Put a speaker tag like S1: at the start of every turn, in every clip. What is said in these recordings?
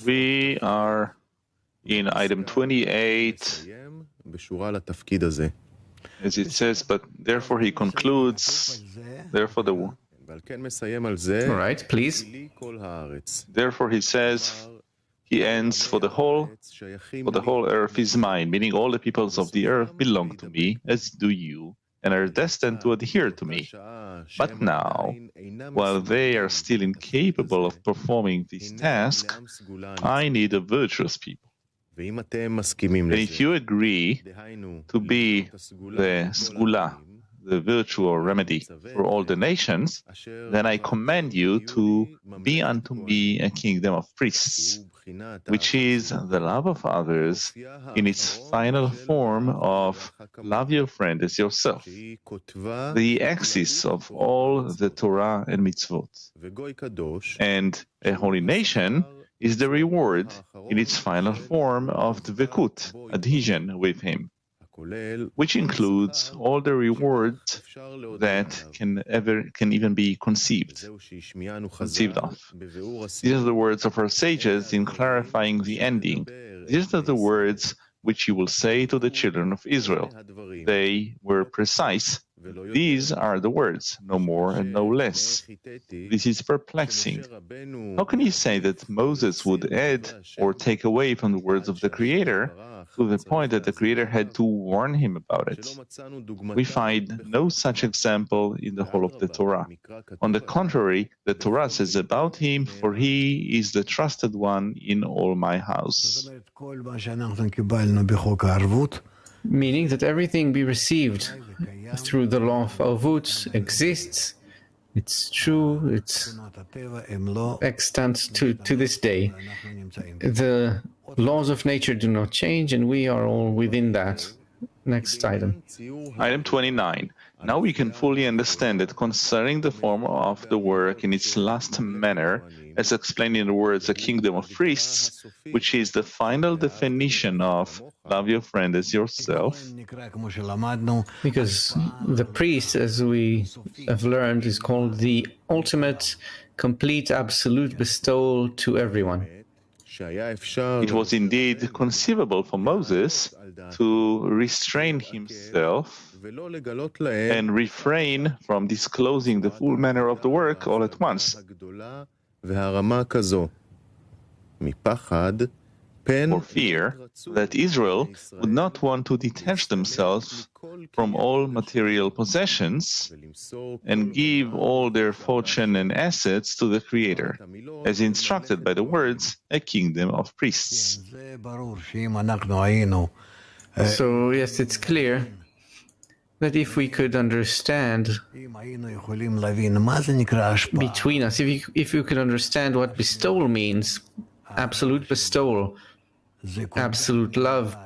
S1: We are in item 28, as it says, but therefore he concludes, therefore
S2: All right, please.
S1: Therefore he says, he ends, for the whole earth is mine, meaning all the peoples of the earth belong to me, as do you, and are destined to adhere to me. But now, while they are still incapable of performing this task, I need a virtuous people. And if you agree to be the sgula, the virtual remedy for all the nations, then I command you to be unto me a kingdom of priests, which is the love of others in its final form of love your friend as yourself, the axis of all the Torah and mitzvot. And a holy nation is the reward in its final form of dvekut, adhesion with him, which includes all the rewards that can even be conceived of. These are the words of our sages in clarifying the ending. These are the words which you will say to the children of Israel. They were precise. These are the words, no more and no less. This is perplexing. How can you say that Moses would add or take away from the words of the Creator to the point that the Creator had to warn him about it? We find no such example in the whole of the Torah. On the contrary, the Torah says about him, for he is the trusted one in all my house.
S2: Meaning that everything we received through the law of Avut exists, it's true, it's extant to this day. The laws of nature do not change, and we are all within that. Next item.
S1: Item 29. Now we can fully understand that concerning the form of the work in its last manner, as explained in the words a kingdom of priests, which is the final definition of love your friend as yourself.
S2: Because the priest, as we have learned, is called the ultimate, complete, absolute bestowal to everyone.
S1: It was indeed conceivable for Moses to restrain himself and refrain from disclosing the full manner of the work all at once, for fear that Israel would not want to detach themselves from all material possessions and give all their fortune and assets to the Creator, as instructed by the words, a kingdom of priests.
S2: So, yes, it's clear that if we could understand between us, if we could understand what bestowal means, absolute bestowal, absolute love,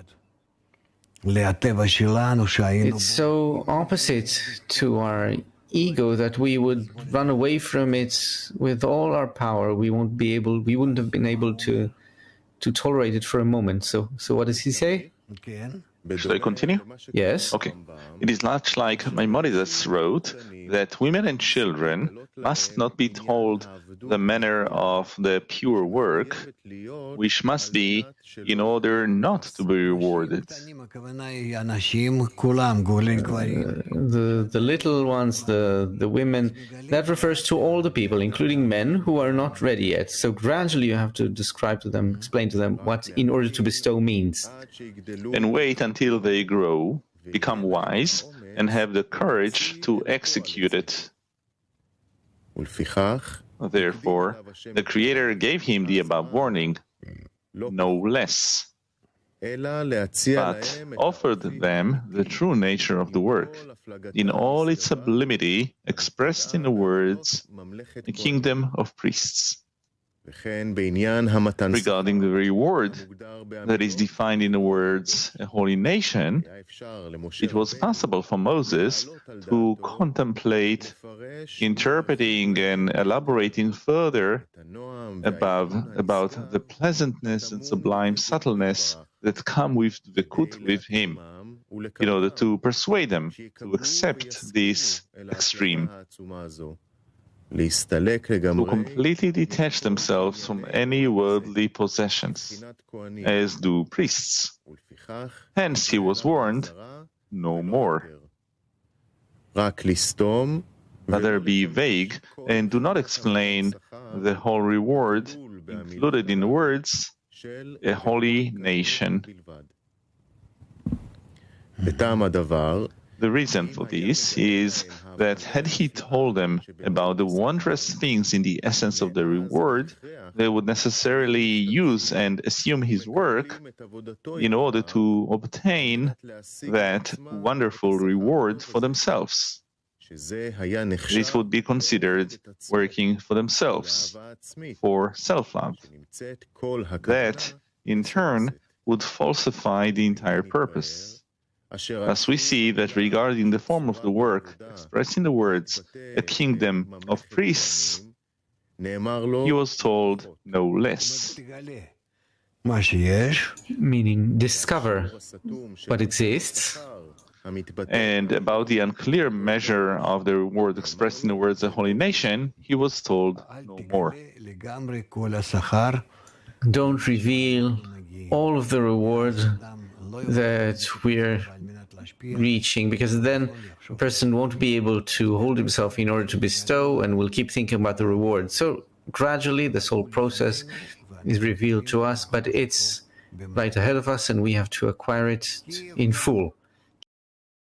S2: it's so opposite to our ego that we would run away from it with all our power. We wouldn't have been able to tolerate it for a moment. So what does he say?
S1: Should I continue?
S2: Yes.
S1: Okay. It is much like Maimonides wrote that women and children must not be told the manner of the pure work, which must be in order not to be rewarded.
S2: The little ones, the women, that refers to all the people, including men who are not ready yet. So gradually you have to describe to them, explain to them what in order to bestow means.
S1: And wait until they grow, become wise, and have the courage to execute it. Therefore, the Creator gave him the above warning, no less, but offered them the true nature of the work, in all its sublimity expressed in the words, a kingdom of priests. Regarding the reward that is defined in the words a holy nation, it was possible for Moses to contemplate interpreting and elaborating further about the pleasantness and sublime subtleness that come with dvekut with him, in order to persuade them to accept this extreme. to completely detach themselves from any worldly possessions, as do priests. Hence he was warned, no more. Rather be vague and do not explain the whole reward included in the words, a holy nation. The reason for this is that had he told them about the wondrous things in the essence of the reward, they would necessarily use and assume his work in order to obtain that wonderful reward for themselves. This would be considered working for themselves, for self-love. That, in turn, would falsify the entire purpose. Thus we see that regarding the form of the work expressed in the words, a kingdom of priests, he was told no less.
S2: Meaning, discover what exists.
S1: And about the unclear measure of the reward expressed in the words, a holy nation, he was told no more.
S2: Don't reveal all of the reward that we're reaching, because then a person won't be able to hold himself in order to bestow and will keep thinking about the reward. So gradually this whole process is revealed to us, but it's right ahead of us and we have to acquire it in full.